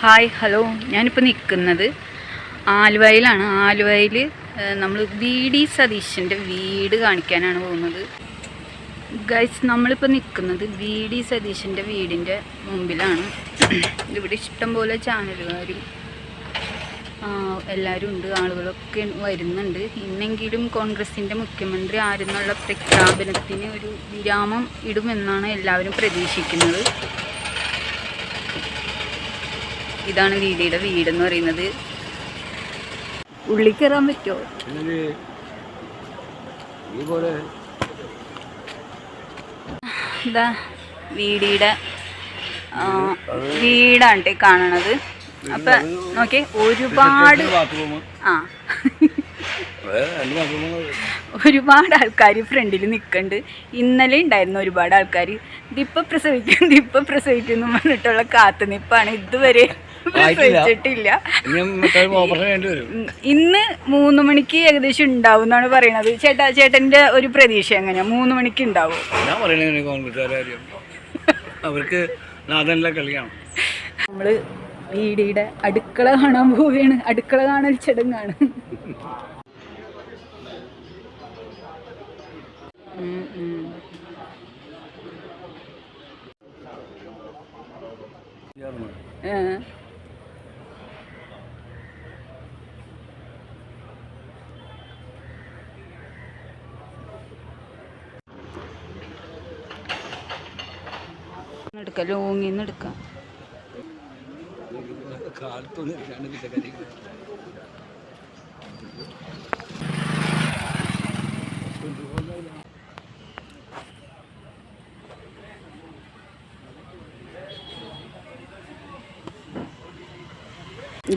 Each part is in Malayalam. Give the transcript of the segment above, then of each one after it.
ഹായ് ഹലോ, ഞാനിപ്പോൾ നിൽക്കുന്നത് ആലുവയിലാണ്. ആലുവയിൽ നമ്മൾ VD സതീശൻ്റെ വീട് കാണിക്കാനാണ് പോകുന്നത്. ഗൈസ്, നമ്മളിപ്പോൾ നിൽക്കുന്നത് VD സതീശൻ്റെ വീടിൻ്റെ മുമ്പിലാണ്. ഇവിടെ ഇഷ്ടംപോലെ ചാനലുകാരും എല്ലാവരും ഉണ്ട്, ആളുകളൊക്കെ വരുന്നുണ്ട്. ഇന്നെങ്കിലും കോൺഗ്രസിൻ്റെ മുഖ്യമന്ത്രി ആരെന്നുള്ള പ്രഖ്യാപനത്തിന് ഒരു വിരാമം ഇടുമെന്നാണ് എല്ലാവരും പ്രതീക്ഷിക്കുന്നത്. ഇതാണ് VDയുടെ വീടെന്ന് പറയുന്നത്. ഉള്ളിൽ കയറാൻ പറ്റുമോ? ഇതാ VDയുടെ വീടാണ് കാണണത്. അപ്പൊ നോക്കിയേ, ഒരുപാട് ആൾക്കാർ ഫ്രണ്ടിൽ നിൽക്കുന്നുണ്ട്. ഇന്നലെ ഉണ്ടായിരുന്നു ഒരുപാട് ആൾക്കാർ. ഇതിപ്പോൾ പ്രസവിക്കും എന്ന് പറഞ്ഞിട്ടുള്ള കാത്തുനിപ്പാണ്. ഇതുവരെ പ്രസവിച്ചിട്ടില്ല. ഇന്ന് 3 മണിക്ക് ഏകദേശം ഉണ്ടാവും എന്നാണ് പറയണത്. ചേട്ടൻ്റെ ഒരു പ്രതീക്ഷ എങ്ങനെയാ? 3 മണിക്ക് ഉണ്ടാവും. നമ്മള് VDയുടെ അടുക്കള കാണാൻ പോവുകയാണ്. അടുക്കള കാണൽ ചടങ്ങാണ്. എടുക്കാം, ലോങ്ങിന്ന് എടുക്കാം.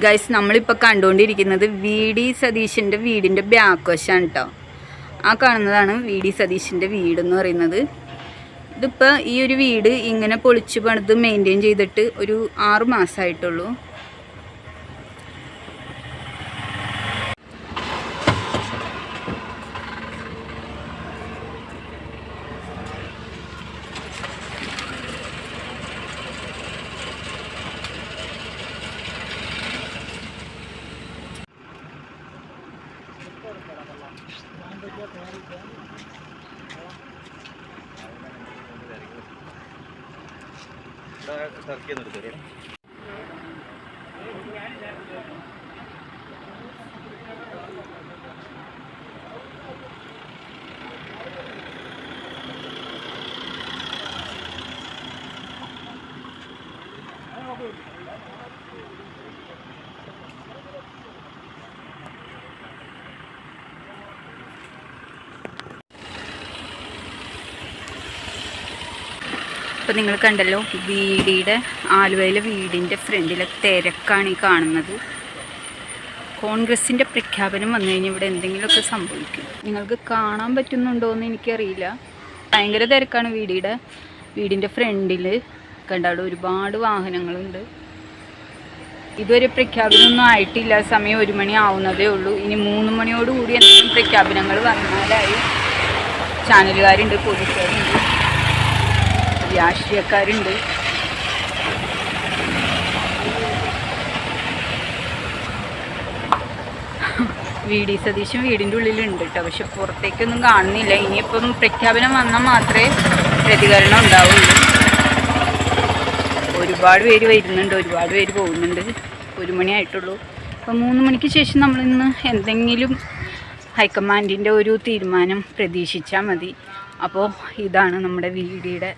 ഗൈസ്, നമ്മളിപ്പോൾ കണ്ടുകൊണ്ടിരിക്കുന്നത് VD സതീശൻ്റെ വീടിൻ്റെ ബാക്ക് വശമാണ് കേട്ടോ. ആ കാണുന്നതാണ് VD സതീശൻ്റെ വീടെന്ന് പറയുന്നത്. ഇതിപ്പോൾ ഈ ഒരു വീട് ഇങ്ങനെ പൊളിച്ച് പണിത് മെയിൻറ്റെയിൻ ചെയ്തിട്ട് ഒരു 6 മാസമായിട്ടുള്ളൂ. അപ്പോൾ നിങ്ങൾ കണ്ടല്ലോ, VDയുടെ ആലുവയിലെ വീടിൻ്റെ ഫ്രണ്ടിലെ തിരക്കാണ് ഈ കാണുന്നത്. കോൺഗ്രസിൻ്റെ പ്രഖ്യാപനം വന്നു കഴിഞ്ഞാൽ ഇവിടെ എന്തെങ്കിലുമൊക്കെ സംഭവിക്കും. നിങ്ങൾക്ക് കാണാൻ പറ്റുന്നുണ്ടോ എന്ന് എനിക്കറിയില്ല. ഭയങ്കര തിരക്കാണ് വീടിൻ്റെ ഫ്രണ്ടിൽ. കണ്ടാൽ ഒരുപാട് വാഹനങ്ങളുണ്ട്. ഇതുവരെ പ്രഖ്യാപനമൊന്നും ആയിട്ടില്ല. സമയം 1 മണി ആവുന്നതേ ഉള്ളൂ. ഇനി 3 മണിയോടുകൂടി എന്തെങ്കിലും പ്രഖ്യാപനങ്ങൾ വന്നാലായി. ചാനലുകാരുണ്ട്, പോലീസുകാരുണ്ട്, രാഷ്ട്രീയക്കാരുണ്ട്. VD സതീശൻ വീടിൻ്റെ ഉള്ളിലുണ്ട് കേട്ടോ. പക്ഷെ പുറത്തേക്കൊന്നും കാണുന്നില്ല. ഇനിയിപ്പം പ്രഖ്യാപനം വന്നാൽ മാത്രമേ പ്രതികരണം ഉണ്ടാവുള്ളൂ. ഒരുപാട് പേര് വരുന്നുണ്ട്, ഒരുപാട് പേര് പോകുന്നുണ്ട്. 1 മണി ആയിട്ടുള്ളൂ. അപ്പോൾ 3 മണിക്ക് ശേഷം നമ്മളിന്ന് എന്തെങ്കിലും ഹൈക്കമാൻഡിൻ്റെ ഒരു തീരുമാനം പ്രതീക്ഷിച്ചാൽ മതി. അപ്പോൾ ഇതാണ് നമ്മുടെ VDയുടെ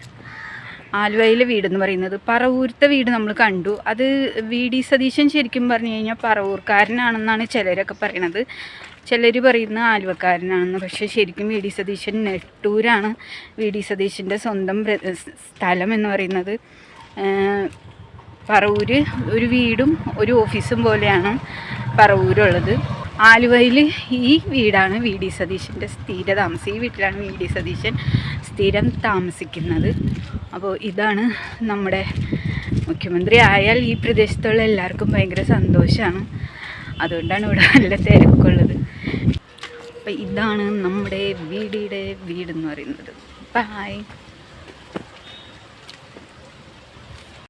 ആലുവയിലെ വീടെന്ന് പറയുന്നത്. പറവൂരത്തെ വീട് നമ്മൾ കണ്ടു. അത് VD സതീശൻ ശരിക്കും പറഞ്ഞു കഴിഞ്ഞാൽ പറവൂർക്കാരനാണെന്നാണ് ചിലരൊക്കെ പറയണത്. ചിലർ പറയുന്ന ആലുവക്കാരനാണെന്ന്. പക്ഷേ ശരിക്കും VD സതീശൻ നെട്ടൂരാണ്. VD സതീശൻ്റെ സ്വന്തം സ്ഥലം എന്ന് പറയുന്നത്. പറവൂര് ഒരു വീടും ഒരു ഓഫീസും പോലെയാണ് പറവൂരുള്ളത്. ആലുവയിൽ ഈ വീടാണ് VD സതീശൻ്റെ സ്ഥിര താമസം. ഈ വീട്ടിലാണ് VD സതീശൻ സ്ഥിരം താമസിക്കുന്നത്. അപ്പോൾ ഇതാണ് നമ്മുടെ മുഖ്യമന്ത്രി ആയാൽ ഈ പ്രദേശത്തുള്ള എല്ലാവർക്കും ഭയങ്കര സന്തോഷമാണ്. അതുകൊണ്ടാണ് ഇവിടെ നല്ല തിരക്കുള്ളത്. അപ്പോൾ ഇതാണ് നമ്മുടെ VDയുടെ വീടെന്ന് പറയുന്നത്. ബൈ.